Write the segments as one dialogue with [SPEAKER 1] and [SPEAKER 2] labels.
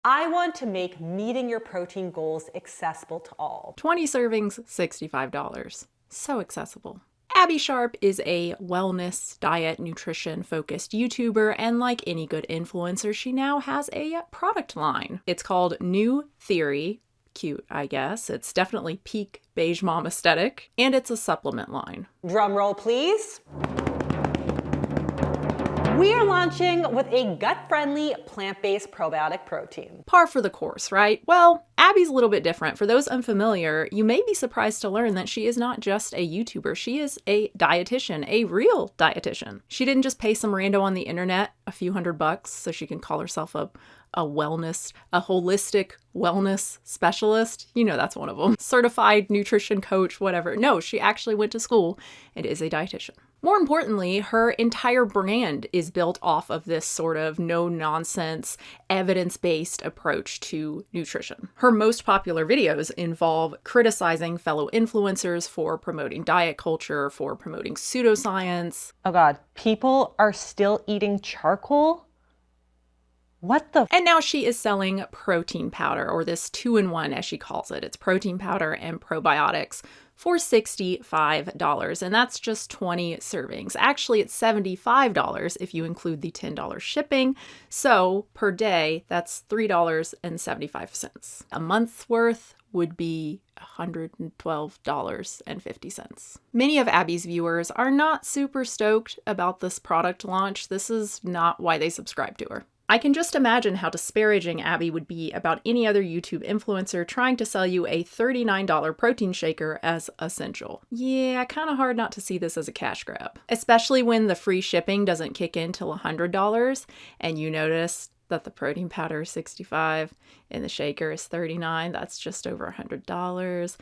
[SPEAKER 1] I want to make meeting your protein goals accessible to all.
[SPEAKER 2] 20 servings, $65. So accessible. Abbey Sharp is a wellness, diet, nutrition-focused YouTuber, and like any good influencer, she now has a product line. It's called Neue Theory. Cute, I guess. It's definitely peak beige mom aesthetic, and it's a supplement line.
[SPEAKER 1] Drum roll, please. We are launching with a gut-friendly, plant-based probiotic protein.
[SPEAKER 2] Par for the course, right? Well, Abbey's a little bit different. For those unfamiliar, you may be surprised to learn that she is not just a YouTuber. She is a dietitian, a real dietitian. She didn't just pay some rando on the internet a few $100 so she can call herself a holistic wellness specialist. You know, that's one of them. Certified nutrition coach, whatever. No, she actually went to school and is a dietitian. More importantly, her entire brand is built off of this sort of no-nonsense, evidence-based approach to nutrition. Her most popular videos involve criticizing fellow influencers for promoting diet culture, for promoting pseudoscience.
[SPEAKER 1] Oh God, people are still eating charcoal? What the?
[SPEAKER 2] And now she is selling protein powder, or this 2-in-1 as she calls it. It's protein powder and probiotics for $65, and that's just 20 servings. Actually, it's $75 if you include the $10 shipping. So per day, that's $3.75. A month's worth would be $112.50. Many of Abbey's viewers are not super stoked about this product launch. This is not why they subscribe to her. I can just imagine how disparaging Abbey would be about any other YouTube influencer trying to sell you a $39 protein shaker as essential. Yeah, kind of hard not to see this as a cash grab. Especially when the free shipping doesn't kick in till $100 and you notice that the protein powder is $65 and the shaker is $39. That's just over $100.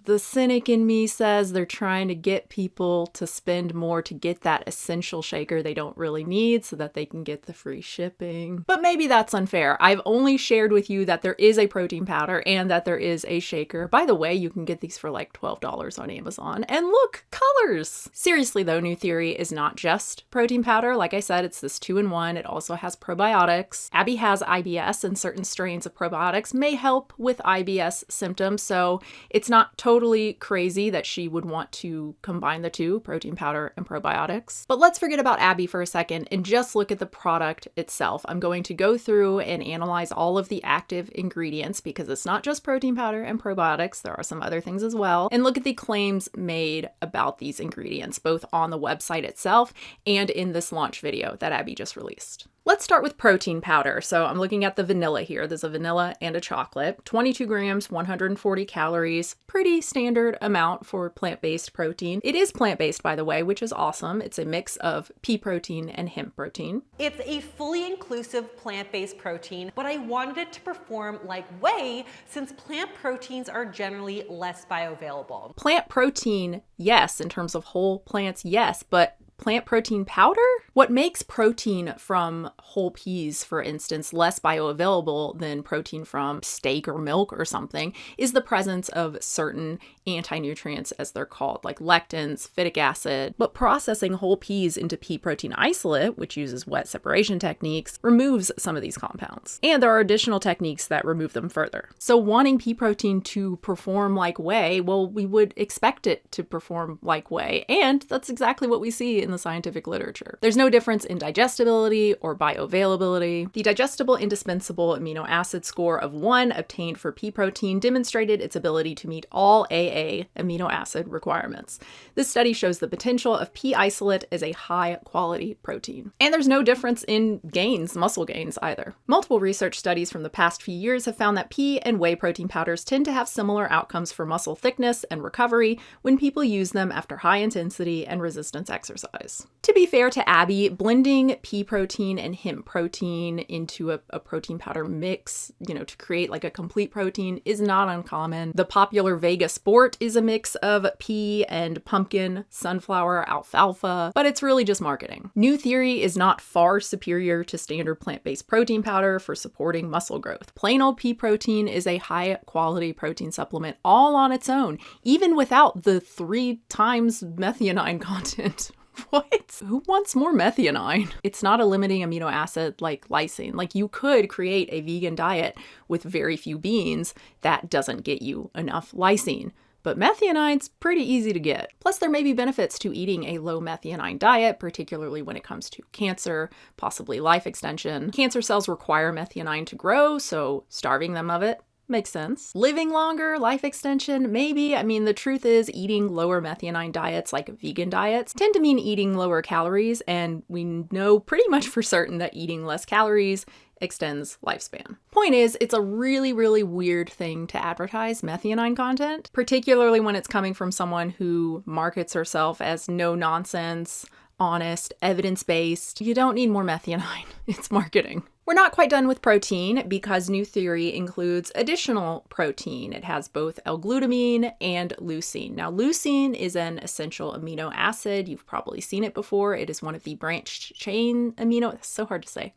[SPEAKER 2] The cynic in me says they're trying to get people to spend more to get that essential shaker they don't really need so that they can get the free shipping. But maybe that's unfair. I've only shared with you that there is a protein powder and that there is a shaker. By the way, you can get these for like $12 on Amazon. And look, colors! Seriously though, Neue Theory is not just protein powder. Like I said, it's this 2-in-1. It also has probiotics. Abbey has IBS, and certain strains of probiotics may help with IBS symptoms, so it's not totally crazy that she would want to combine the two, protein powder and probiotics. But let's forget about Abbey for a second and just look at the product itself. I'm going to go through and analyze all of the active ingredients because it's not just protein powder and probiotics. There are some other things as well. And look at the claims made about these ingredients, both on the website itself and in this launch video that Abbey just released. Let's start with protein powder. So I'm looking at the vanilla here. There's a vanilla and a chocolate. 22 grams, 140 calories. Pretty standard amount for plant-based protein. It is plant-based, by the way, which is awesome. It's a mix of pea protein and hemp protein.
[SPEAKER 1] It's a fully inclusive plant-based protein, but I wanted it to perform like whey since plant proteins are generally less bioavailable.
[SPEAKER 2] Plant protein, yes, in terms of whole plants, yes, but plant protein powder? What makes protein from whole peas, for instance, less bioavailable than protein from steak or milk or something is the presence of certain anti-nutrients, as they're called, like lectins, phytic acid. But processing whole peas into pea protein isolate, which uses wet separation techniques, removes some of these compounds. And there are additional techniques that remove them further. So wanting pea protein to perform like whey, well, we would expect it to perform like whey. And that's exactly what we see in the scientific literature. There's no difference in digestibility or bioavailability. The digestible indispensable amino acid score of 1 obtained for pea protein demonstrated its ability to meet all AA amino acid requirements. This study shows the potential of pea isolate as a high quality protein. And there's no difference in gains, muscle gains either. Multiple research studies from the past few years have found that pea and whey protein powders tend to have similar outcomes for muscle thickness and recovery when people use them after high intensity and resistance exercise. To be fair to Abbey, blending pea protein and hemp protein into a protein powder mix, to create like a complete protein is not uncommon. The popular Vega Sport is a mix of pea and pumpkin, sunflower, alfalfa, but it's really just marketing. Neue Theory is not far superior to standard plant-based protein powder for supporting muscle growth. Plain old pea protein is a high quality protein supplement all on its own, even without the 3 times methionine content. What? Who wants more methionine? It's not a limiting amino acid like lysine. Like, you could create a vegan diet with very few beans that doesn't get you enough lysine. But methionine's pretty easy to get. Plus, there may be benefits to eating a low methionine diet, particularly when it comes to cancer, possibly life extension. Cancer cells require methionine to grow, so starving them of it makes sense. Living longer, life extension, maybe. I mean, the truth is eating lower methionine diets, like vegan diets, tend to mean eating lower calories, and we know pretty much for certain that eating less calories extends lifespan. Point is, it's a really, really weird thing to advertise methionine content, particularly when it's coming from someone who markets herself as no nonsense, honest, evidence-based. You don't need more methionine. It's marketing. We're not quite done with protein because New Theory includes additional protein. It has both L-Glutamine and Leucine. Now, Leucine is an essential amino acid. You've probably seen it before. It is one of the branched chain amino, it's so hard to say.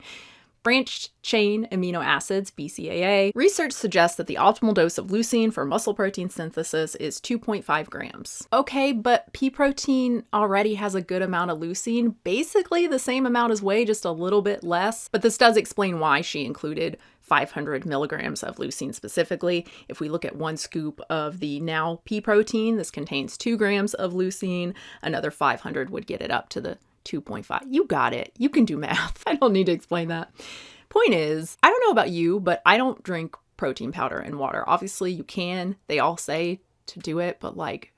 [SPEAKER 2] Branched chain amino acids, BCAA. Research suggests that the optimal dose of leucine for muscle protein synthesis is 2.5 grams. Okay, but pea protein already has a good amount of leucine, basically the same amount as whey, just a little bit less. But this does explain why she included 500 milligrams of leucine specifically. If we look at one scoop of the now pea protein, this contains 2 grams of leucine. Another 500 would get it up to the 2.5. You got it. You can do math. I don't need to explain that. Point is, I don't know about you, but I don't drink protein powder and water. Obviously, you can. They all say to do it, but like,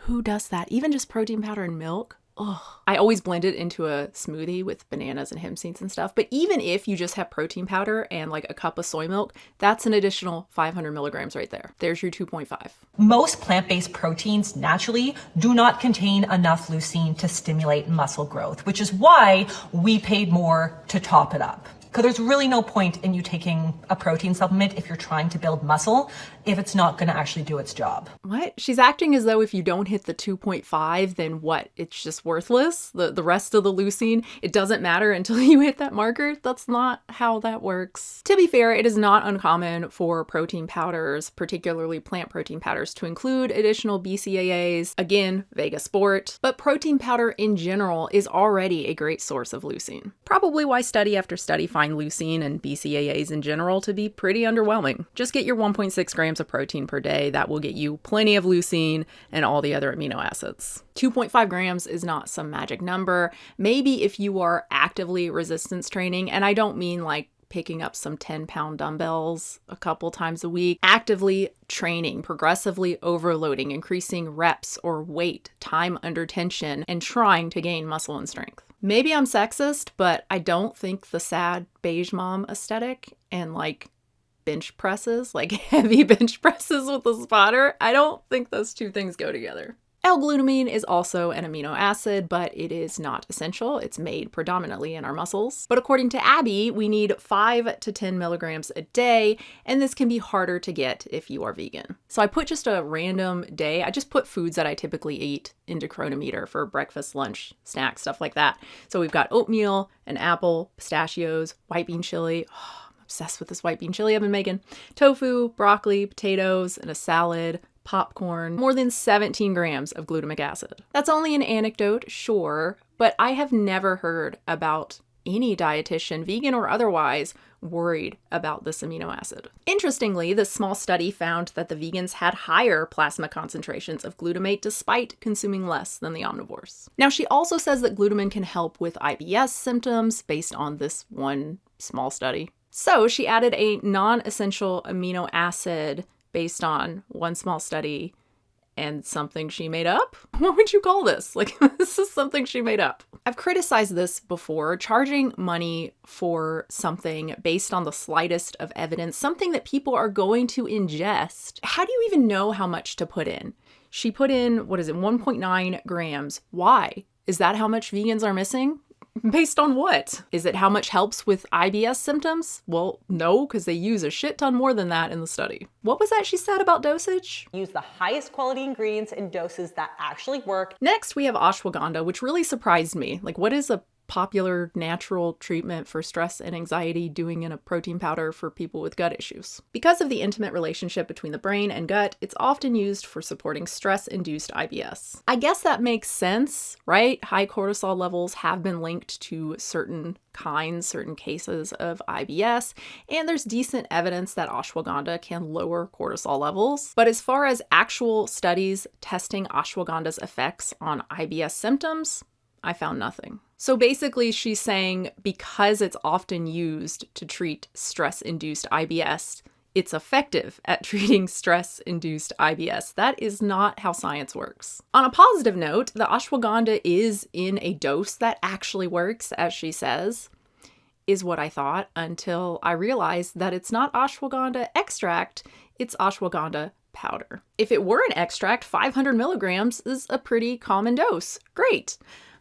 [SPEAKER 2] who does that? Even just protein powder and milk? Ugh. I always blend it into a smoothie with bananas and hemp seeds and stuff. But even if you just have protein powder and like a cup of soy milk, that's an additional 500 milligrams right there. There's your 2.5.
[SPEAKER 3] Most plant-based proteins naturally do not contain enough leucine to stimulate muscle growth, which is why we paid more to top it up. Because there's really no point in you taking a protein supplement if you're trying to build muscle, if it's not going to actually do its job.
[SPEAKER 2] What? She's acting as though if you don't hit the 2.5, then what? It's just worthless? The rest of the leucine, it doesn't matter until you hit that marker? That's not how that works. To be fair, it is not uncommon for protein powders, particularly plant protein powders, to include additional BCAAs. Again, Vega Sport. But protein powder in general is already a great source of leucine. Probably why study after study find leucine and BCAAs in general to be pretty underwhelming. Just get your 1.6 grams of protein per day. That will get you plenty of leucine and all the other amino acids. 2.5 grams is not some magic number. Maybe if you are actively resistance training, and I don't mean like picking up some 10-pound dumbbells a couple times a week, actively training, progressively overloading, increasing reps or weight, time under tension, and trying to gain muscle and strength. Maybe I'm sexist, but I don't think the sad beige mom aesthetic and like bench presses, like heavy bench presses with a spotter, I don't think those two things go together. L-glutamine is also an amino acid, but it is not essential. It's made predominantly in our muscles. But according to Abbey, we need 5 to 10 milligrams a day, and this can be harder to get if you are vegan. So I put just a random day. I just put foods that I typically eat into Chronometer for breakfast, lunch, snacks, stuff like that. So we've got oatmeal, an apple, pistachios, white bean chili. Oh, I'm obsessed with this white bean chili I've been making. Tofu, broccoli, potatoes, and a salad. Popcorn, more than 17 grams of glutamic acid. That's only an anecdote, sure, but I have never heard about any dietitian, vegan or otherwise, worried about this amino acid. Interestingly, this small study found that the vegans had higher plasma concentrations of glutamate despite consuming less than the omnivores. Now, she also says that glutamine can help with IBS symptoms based on this one small study. So she added a non-essential amino acid based on one small study and something she made up? What would you call this? Like, this is something she made up. I've criticized this before, charging money for something based on the slightest of evidence, something that people are going to ingest. How do you even know how much to put in? She put in, 1.9 grams. Why? Is that how much vegans are missing? Based on what? Is it how much helps with IBS symptoms? Well, no, because they use a shit ton more than that in the study. What was that she said about dosage?
[SPEAKER 1] Use the highest quality ingredients in doses that actually work.
[SPEAKER 2] Next, we have ashwagandha, which really surprised me. Like, what is a popular natural treatment for stress and anxiety, doing in a protein powder for people with gut issues. Because of the intimate relationship between the brain and gut, it's often used for supporting stress-induced IBS. I guess that makes sense, right? High cortisol levels have been linked to certain cases of IBS, and there's decent evidence that ashwagandha can lower cortisol levels. But as far as actual studies testing ashwagandha's effects on IBS symptoms, I found nothing. So basically she's saying because it's often used to treat stress-induced IBS, it's effective at treating stress-induced IBS. That is not how science works. On a positive note, the ashwagandha is in a dose that actually works, as she says, is what I thought until I realized that it's not ashwagandha extract, it's ashwagandha powder. If it were an extract, 500 milligrams is a pretty common dose. Great.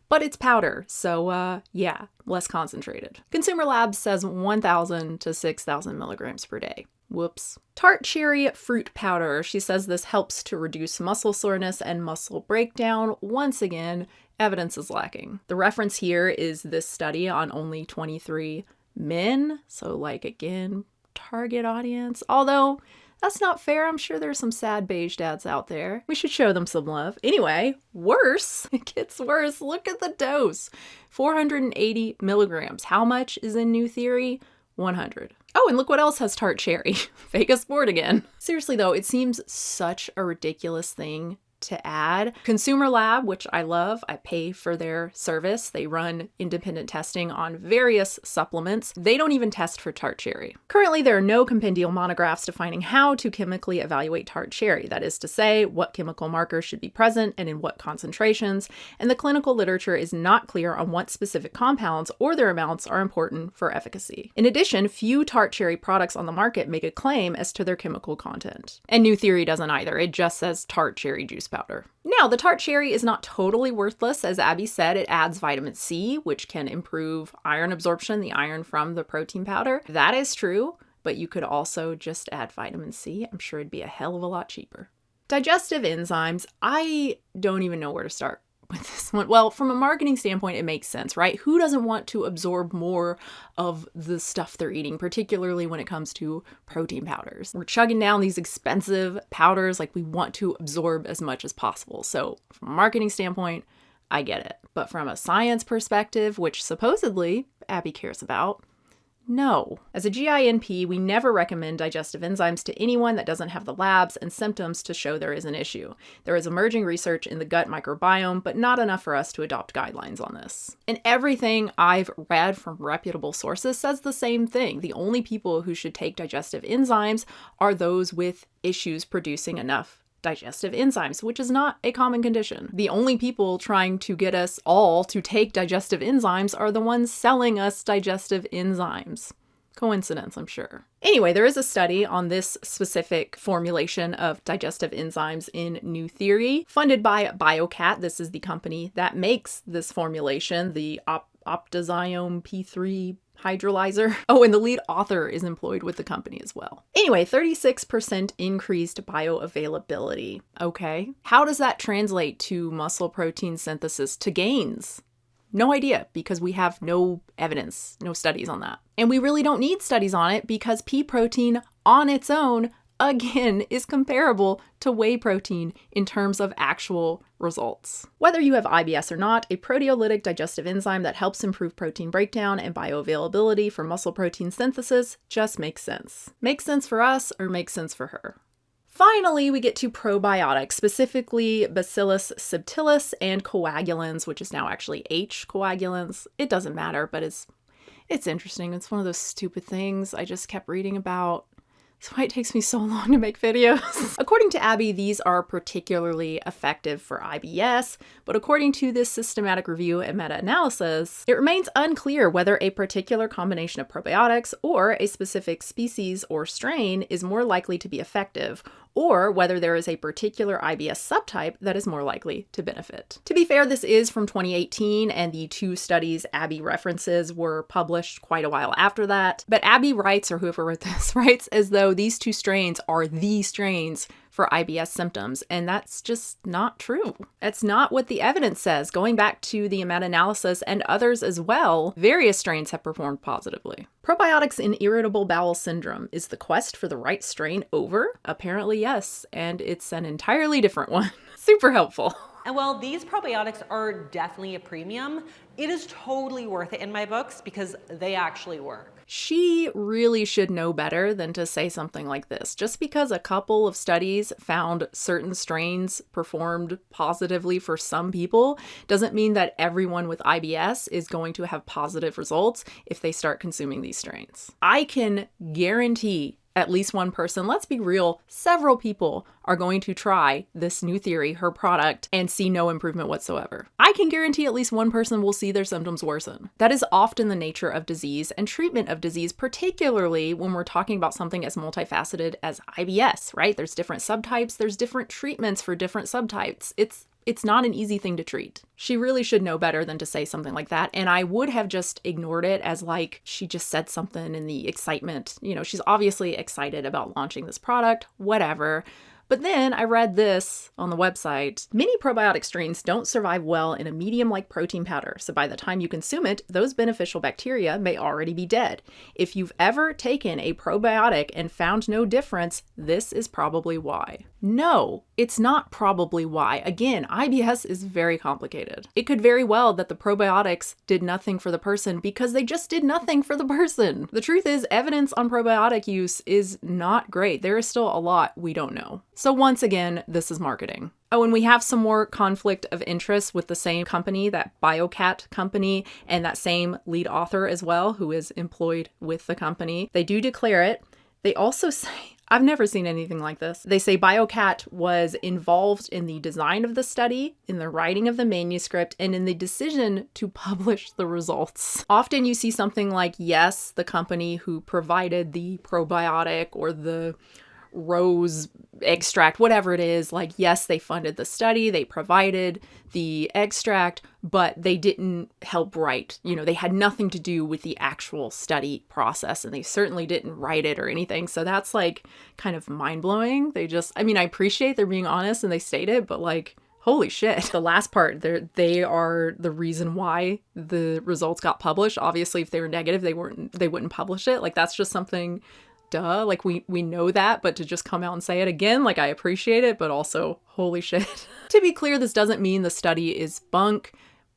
[SPEAKER 2] But it's powder, so yeah, less concentrated. Consumer Labs says 1,000 to 6,000 milligrams per day. Whoops. Tart Cherry fruit powder. She says this helps to reduce muscle soreness and muscle breakdown. Once again, evidence is lacking. The reference here is this study on only 23 men. So like, again, target audience. Although that's not fair. I'm sure there's some sad beige dads out there. We should show them some love. Anyway, worse. It gets worse. Look at the dose. 480 milligrams. How much is in New Theory? 100. Oh, and look what else has Tart Cherry. Fake a sport again. Seriously though, it seems such a ridiculous thing to add. Consumer Lab, which I love, I pay for their service. They run independent testing on various supplements. They don't even test for Tart Cherry. Currently, there are no compendial monographs defining how to chemically evaluate Tart Cherry. That is to say, what chemical markers should be present and in what concentrations, and the clinical literature is not clear on what specific compounds or their amounts are important for efficacy. In addition, few Tart Cherry products on the market make a claim as to their chemical content. And New Theory doesn't either. It just says Tart Cherry juice powder. Now, the Tart Cherry is not totally worthless. As Abbey said, it adds vitamin C, which can improve iron absorption, the iron from the protein powder. That is true, but you could also just add vitamin C. I'm sure it'd be a hell of a lot cheaper. Digestive enzymes, I don't even know where to start with this one. Well, from a marketing standpoint, it makes sense, right? Who doesn't want to absorb more of the stuff they're eating, particularly when it comes to protein powders? We're chugging down these expensive powders, like we want to absorb as much as possible. So from a marketing standpoint, I get it. But from a science perspective, which supposedly Abbey cares about, no. As a GINP, we never recommend digestive enzymes to anyone that doesn't have the labs and symptoms to show there is an issue. There is emerging research in the gut microbiome, but not enough for us to adopt guidelines on this. And everything I've read from reputable sources says the same thing. The only people who should take digestive enzymes are those with issues producing enough digestive enzymes, which is not a common condition. The only people trying to get us all to take digestive enzymes are the ones selling us digestive enzymes. Coincidence, I'm sure. Anyway, there is a study on this specific formulation of digestive enzymes in New Theory, funded by BioCat. This is the company that makes this formulation, the Optozyme P3 hydrolyzer. Oh, and the lead author is employed with the company as well. Anyway, 36% increased bioavailability. Okay. How does that translate to muscle protein synthesis to gains? No idea, because we have no evidence, no studies on that. And we really don't need studies on it because pea protein on its own, again, is comparable to whey protein in terms of actual results. Whether you have IBS or not, a proteolytic digestive enzyme that helps improve protein breakdown and bioavailability for muscle protein synthesis just makes sense. Makes sense for us or makes sense for her. Finally, we get to probiotics, specifically Bacillus subtilis and coagulans, which is now actually H. coagulans. It doesn't matter, but it's interesting. It's one of those stupid things I just kept reading about. That's why it takes me so long to make videos. According to Abbey, these are particularly effective for IBS, but according to this systematic review and meta-analysis, it remains unclear whether a particular combination of probiotics or a specific species or strain is more likely to be effective, or whether there is a particular IBS subtype that is more likely to benefit. To be fair, this is from 2018, and the two studies Abbey references were published quite a while after that. But Abbey writes, or whoever wrote this, writes as though these two strains are the strains for IBS symptoms, and that's just not true. That's not what the evidence says. Going back to the meta-analysis and others as well, various strains have performed positively. Probiotics in irritable bowel syndrome. Is the quest for the right strain over? Apparently yes, and it's an entirely different one. Super helpful.
[SPEAKER 1] And while these probiotics are definitely a premium, it is totally worth it in my books because they actually work.
[SPEAKER 2] She really should know better than to say something like this. Just because a couple of studies found certain strains performed positively for some people doesn't mean that everyone with IBS is going to have positive results if they start consuming these strains. I can guarantee at least one person, let's be real, several people are going to try this New Theory, her product, and see no improvement whatsoever. I can guarantee at least one person will see their symptoms worsen. That is often the nature of disease and treatment of disease, particularly when we're talking about something as multifaceted as IBS, right? There's different subtypes, there's different treatments for different subtypes. It's not an easy thing to treat. She really should know better than to say something like that. And I would have just ignored it as like, she just said something in the excitement. You know, she's obviously excited about launching this product, whatever. But then I read this on the website. Many probiotic strains don't survive well in a medium-like protein powder, so by the time you consume it, those beneficial bacteria may already be dead. If you've ever taken a probiotic and found no difference, this is probably why. No, it's not probably why. Again, IBS is very complicated. It could very well that the probiotics did nothing for the person because they just did nothing for the person. The truth is, evidence on probiotic use is not great. There is still a lot we don't know. So once again, this is marketing. Oh, and we have some more conflict of interest with the same company, that BioCat company, and that same lead author as well, who is employed with the company. They do declare it. They also say, I've never seen anything like this. They say BioCat was involved in the design of the study, in the writing of the manuscript, and in the decision to publish the results. Often you see something like, yes, the company who provided the probiotic or the rose extract, whatever it is, like, yes, they funded the study, they provided the extract, but they didn't help write. You know, they had nothing to do with the actual study process, and they certainly didn't write it or anything. So that's like kind of mind-blowing. They just, I mean, I appreciate they're being honest and they state it, but like, holy shit. The last part, they are the reason why the results got published. Obviously, if they were negative, they wouldn't publish it. Like, that's just something, duh, like we know that, but to just come out and say it again, like, I appreciate it, but also, holy shit. To be clear, this doesn't mean the study is bunk.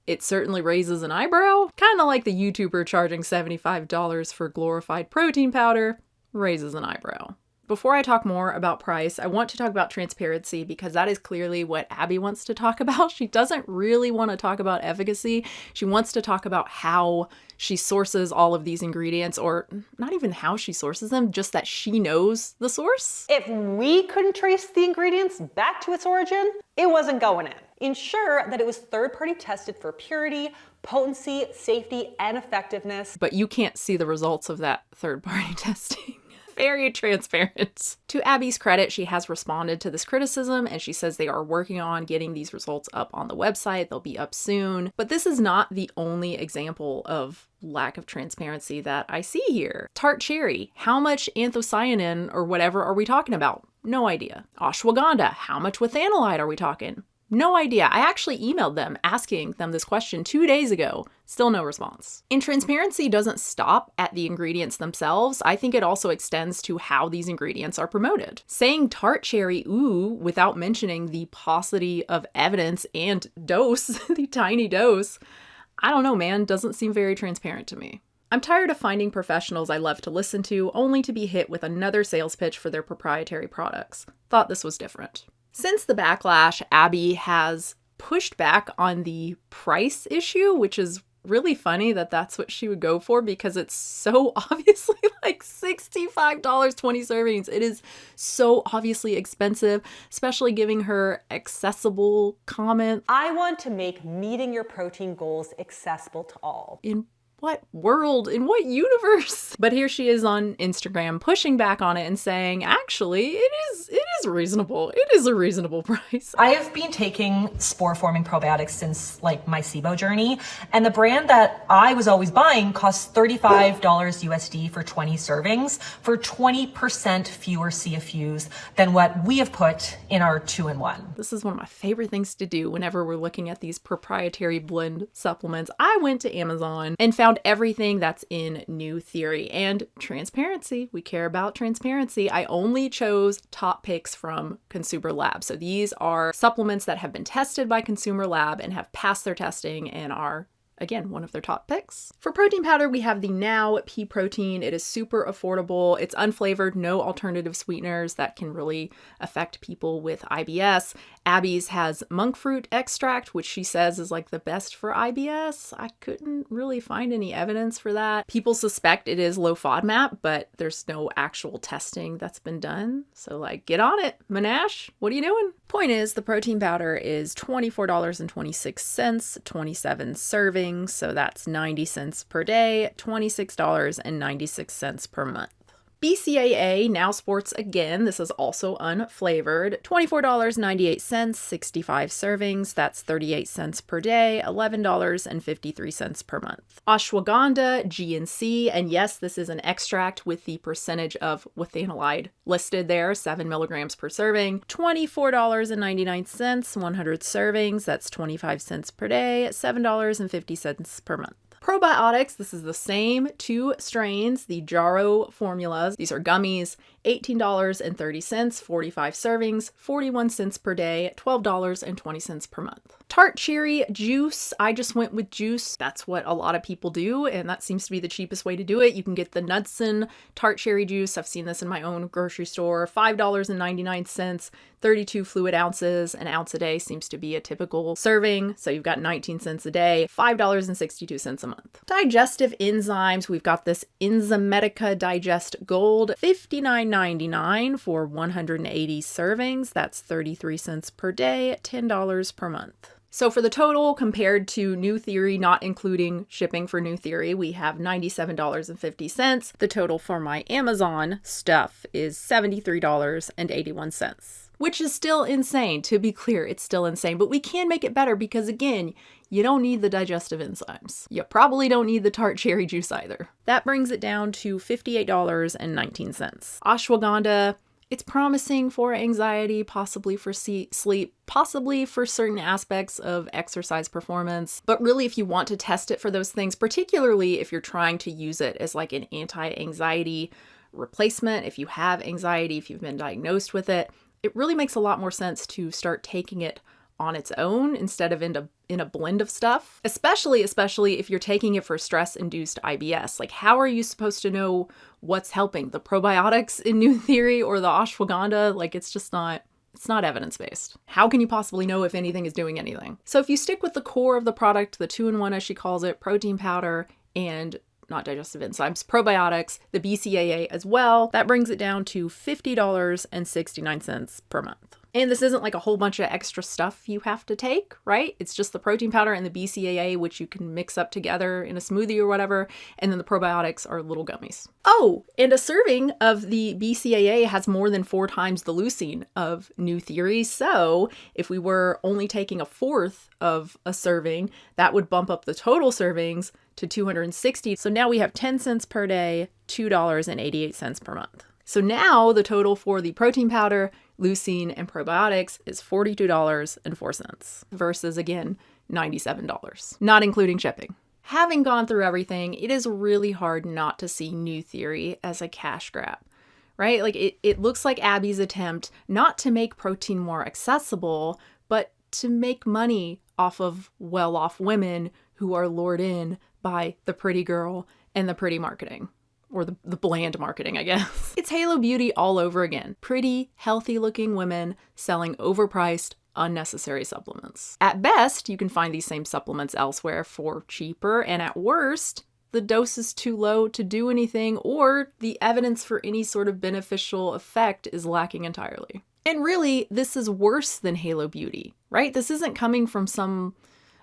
[SPEAKER 2] It certainly raises an eyebrow, kind of like the YouTuber charging $75 for glorified protein powder raises an eyebrow. Before I talk more about price, I want to talk about transparency because that is clearly what Abbey wants to talk about. She doesn't really want to talk about efficacy. She wants to talk about how she sources all of these ingredients, or not even how she sources them, just that she knows the source.
[SPEAKER 1] If we couldn't trace the ingredients back to its origin, it wasn't going in. Ensure that it was third-party tested for purity, potency, safety, and effectiveness.
[SPEAKER 2] But you can't see the results of that third-party testing. Very transparent. To Abbey's credit, she has responded to this criticism, and she says they are working on getting these results up on the website. They'll be up soon. But this is not the only example of lack of transparency that I see here. Tart Cherry, how much anthocyanin or whatever are we talking about? No idea. Ashwagandha, how much withanolide are we talking? No idea. I actually emailed them asking them this question 2 days ago. Still no response. And transparency doesn't stop at the ingredients themselves. I think it also extends to how these ingredients are promoted. Saying Tart Cherry, ooh, without mentioning the paucity of evidence and dose, the tiny dose, I don't know, man, doesn't seem very transparent to me. I'm tired of finding professionals I love to listen to only to be hit with another sales pitch for their proprietary products. Thought this was different. Since the backlash, Abbey has pushed back on the price issue, which is really funny that that's what she would go for because it's so obviously like $65, 20 servings. It is so obviously expensive, especially giving her accessible comment.
[SPEAKER 1] I want to make meeting your protein goals accessible to all.
[SPEAKER 2] In what world? In what universe? But here she is on Instagram pushing back on it and saying, actually, it is is reasonable. It is a reasonable price.
[SPEAKER 3] I have been taking spore-forming probiotics since like my SIBO journey, and the brand that I was always buying costs $35 USD for 20 servings for 20% fewer CFUs than what we have put in our 2-in-1.
[SPEAKER 2] This is one of my favorite things to do whenever we're looking at these proprietary blend supplements. I went to Amazon and found everything that's in New Theory, and transparency. We care about transparency. I only chose top picks from Consumer Lab. So these are supplements that have been tested by Consumer Lab and have passed their testing and are, again, one of their top picks. For protein powder, we have the Now Pea Protein. It is super affordable. It's unflavored, no alternative sweeteners that can really affect people with IBS. Abbey's has monk fruit extract, which she says is like the best for IBS. I couldn't really find any evidence for that. People suspect it is low FODMAP, but there's no actual testing that's been done. So like, get on it, Monash. What are you doing? Point is, the protein powder is $24.26, 27 servings. So that's 90 cents per day, $26.96 per month. BCAA now sports again. This is also unflavored. $24.98, 65 servings. That's 38 cents per day, $11.53 per month. Ashwagandha, GNC, and yes, this is an extract with the percentage of withanolide listed there, 7 milligrams per serving. $24.99, 100 servings. That's 25 cents per day, $7.50 per month. Probiotics, this is the same two strains, the Jarrow formulas. These are gummies, $18.30, 45 servings, 41 cents per day, $12.20 per month. Tart Cherry juice, I just went with juice. That's what a lot of people do, and that seems to be the cheapest way to do it. You can get the Knudsen Tart Cherry juice. I've seen this in my own grocery store, $5.99, 32 fluid ounces. An ounce a day seems to be a typical serving, so you've got 19 cents a day, $5.62 a month. Digestive enzymes, we've got this Enzymedica Digest Gold, $59.99 for 180 servings. That's 33 cents per day, $10 per month. So for the total compared to New Theory, not including shipping for New Theory, we have $97.50. The total for my Amazon stuff is $73.81, which is still insane. To be clear, it's still insane, but we can make it better because, again, you don't need the digestive enzymes. You probably don't need the Tart Cherry juice either. That brings it down to $58.19. Ashwagandha, it's promising for anxiety, possibly for sleep, possibly for certain aspects of exercise performance. But really, if you want to test it for those things, particularly if you're trying to use it as like an anti-anxiety replacement, if you have anxiety, if you've been diagnosed with it, it really makes a lot more sense to start taking it on its own instead of in a blend of stuff, especially if you're taking it for stress-induced IBS. Like, how are you supposed to know what's helping? The probiotics in New Theory or the ashwagandha? Like, it's not evidence-based. How can you possibly know if anything is doing anything? So if you stick with the core of the product, the 2-in-1 as she calls it, protein powder and not digestive enzymes, probiotics, the BCAA as well, that brings it down to $50.69 per month. And this isn't like a whole bunch of extra stuff you have to take, right? It's just the protein powder and the BCAA, which you can mix up together in a smoothie or whatever. And then the probiotics are little gummies. Oh, and a serving of the BCAA has more than 4 times the leucine of New Theory. So if we were only taking a fourth of a serving, that would bump up the total servings to 260. So now we have 10 cents per day, $2.88 per month. So now the total for the protein powder, leucine, and probiotics is $42.04 versus, again, $97, not including shipping. Having gone through everything, it is really hard not to see New Theory as a cash grab, right? Like it looks like Abbey's attempt not to make protein more accessible, but to make money off of well-off women who are lured in by the pretty girl and the pretty marketing. Or the bland marketing, I guess. It's Halo Beauty all over again. Pretty, healthy-looking women selling overpriced, unnecessary supplements. At best, you can find these same supplements elsewhere for cheaper, and at worst, the dose is too low to do anything, or the evidence for any sort of beneficial effect is lacking entirely. And really, this is worse than Halo Beauty, right? This isn't coming from some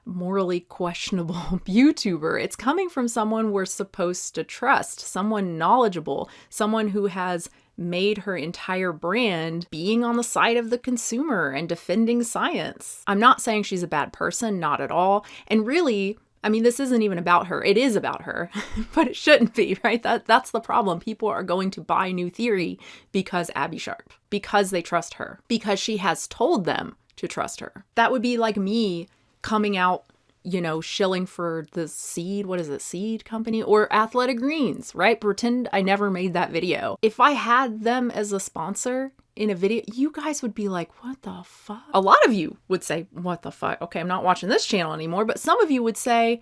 [SPEAKER 2] morally questionable YouTuber. It's coming from someone we're supposed to trust, someone knowledgeable, someone who has made her entire brand being on the side of the consumer and defending science. I'm not saying she's a bad person, not at all. And really, I mean, this isn't even about her. It is about her, but it shouldn't be, right? That's the problem. People are going to buy New Theory because Abbey Sharp, because they trust her, because she has told them to trust her. That would be like me coming out, you know, shilling for the seed company or Athletic Greens, right? Pretend I never made that video. If I had them as a sponsor in a video, you guys would be like, what the fuck? A lot of you would say, what the fuck? Okay, I'm not watching this channel anymore. But some of you would say,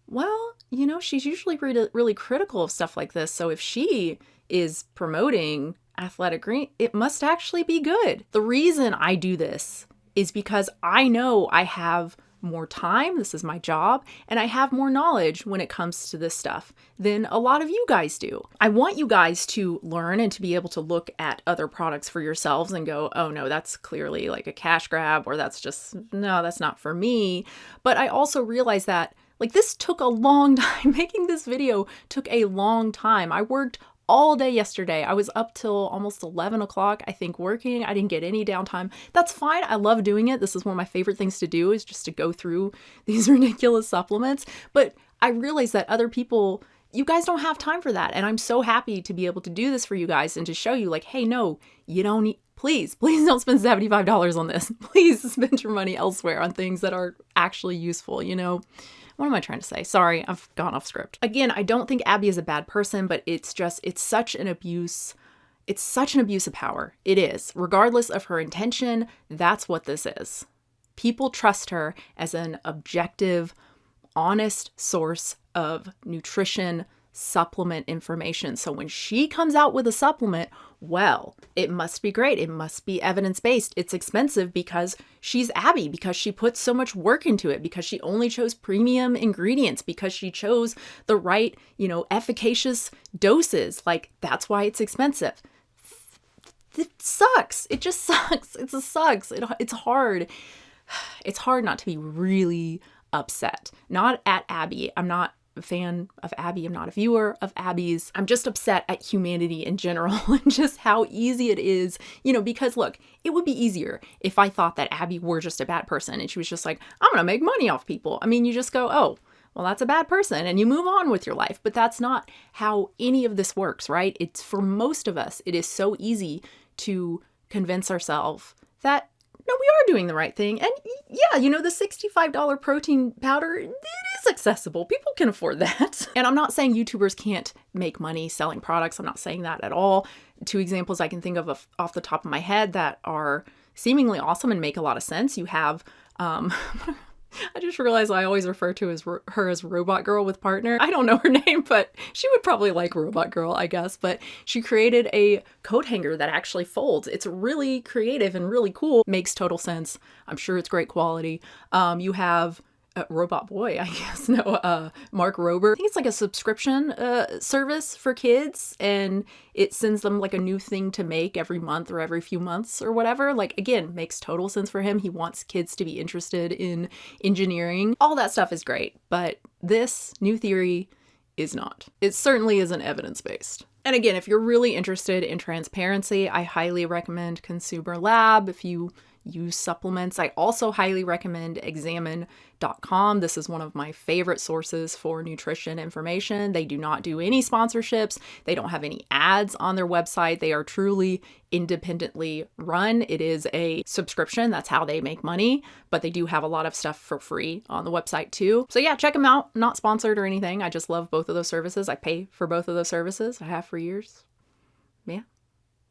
[SPEAKER 2] well, you know, she's usually really critical of stuff like this. So if she is promoting Athletic Green, it must actually be good. The reason I do this is because I know I have more time, this is my job, and I have more knowledge when it comes to this stuff than a lot of you guys do. I want you guys to learn and to be able to look at other products for yourselves and go, oh no, that's clearly like a cash grab, or that's just, no, that's not for me. But I also realize that like this took a long time. Making this video took a long time. I worked all day yesterday. I was up till almost 11 o'clock, I think, working. I didn't get any downtime. That's fine. I love doing it. This is one of my favorite things to do, is just to go through these ridiculous supplements. But I realize that other people, you guys don't have time for that. And I'm so happy to be able to do this for you guys and to show you like, hey, no, you don't need, please don't spend $75 on this. Please spend your money elsewhere on things that are actually useful, you know? What am I trying to say? Sorry, I've gone off script. Again, I don't think Abbey is a bad person, but it's such an abuse. It's such an abuse of power. It is. Regardless of her intention, that's what this is. People trust her as an objective, honest source of nutrition supplement information. So when she comes out with a supplement, well, it must be great. It must be evidence-based. It's expensive because she's Abbey, because she puts so much work into it, because she only chose premium ingredients, because she chose the right, you know, efficacious doses. Like, that's why it's expensive. It sucks. It just sucks. It just sucks. It's hard. It's hard not to be really upset. Not at Abbey. I'm not a fan of Abbey. I'm not a viewer of Abbey's. I'm just upset at humanity in general and just how easy it is, you know, because look, it would be easier if I thought that Abbey were just a bad person and she was just like, I'm going to make money off people. I mean, you just go, oh, well, that's a bad person, and you move on with your life. But that's not how any of this works, right? It's for most of us, it is so easy to convince ourselves that no, we are doing the right thing. And yeah, you know, the $65 protein powder, it is accessible. People can afford that. And I'm not saying YouTubers can't make money selling products. I'm not saying that at all. 2 examples I can think of off the top of my head that are seemingly awesome and make a lot of sense. You have, I just realized I always refer to her as Robot Girl with Partner. I don't know her name, but she would probably like Robot Girl, I guess. But she created a coat hanger that actually folds. It's really creative and really cool. Makes total sense. I'm sure it's great quality. You have Robot Boy, I guess. No, Mark Rober. I think it's like a subscription service for kids, and it sends them like a new thing to make every month or every few months or whatever. Like, again, makes total sense for him. He wants kids to be interested in engineering. All that stuff is great, but this New Theory is not. It certainly isn't evidence-based. And again, if you're really interested in transparency, I highly recommend Consumer Lab. If you use supplements, I also highly recommend examine.com. This is one of my favorite sources for nutrition information. They do not do any sponsorships. They don't have any ads on their website. They are truly independently run. It is a subscription. That's how they make money, but they do have a lot of stuff for free on the website too. So yeah, check them out. Not sponsored or anything. I just love both of those services. I pay for both of those services. I have for years. Yeah.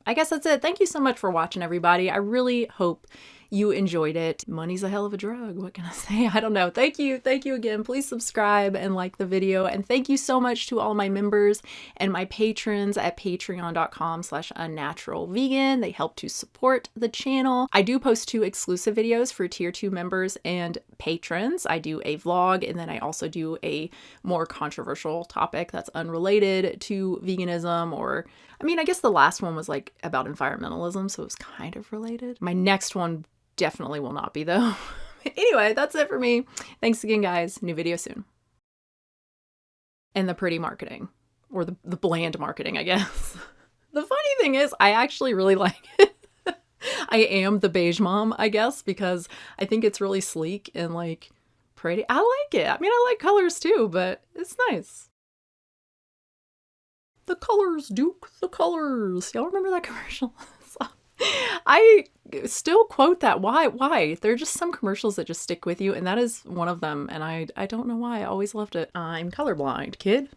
[SPEAKER 2] I guess that's it. Thank you so much for watching, everybody. I really hope you enjoyed it. Money's a hell of a drug. What can I say? I don't know. Thank you. Thank you again. Please subscribe and like the video. And thank you so much to all my members and my patrons at patreon.com/unnaturalvegan. They help to support the channel. I do post 2 exclusive videos for tier 2 members and patrons. I do a vlog, and then I also do a more controversial topic that's unrelated to veganism, or I mean, I guess the last one was like about environmentalism, so it was kind of related. My next one definitely will not be though. Anyway, that's it for me. Thanks again, guys. New video soon. And the pretty marketing, or the bland marketing, I guess. The funny thing is, I actually really like it. I am the beige mom, I guess, because I think it's really sleek and like pretty. I like it. I mean, I like colors too, but it's nice. The colors, Duke, the colors. Y'all remember that commercial? I still quote that. Why? There are just some commercials that just stick with you, and that is one of them. And I don't know why. I always loved it. I'm colorblind, kid.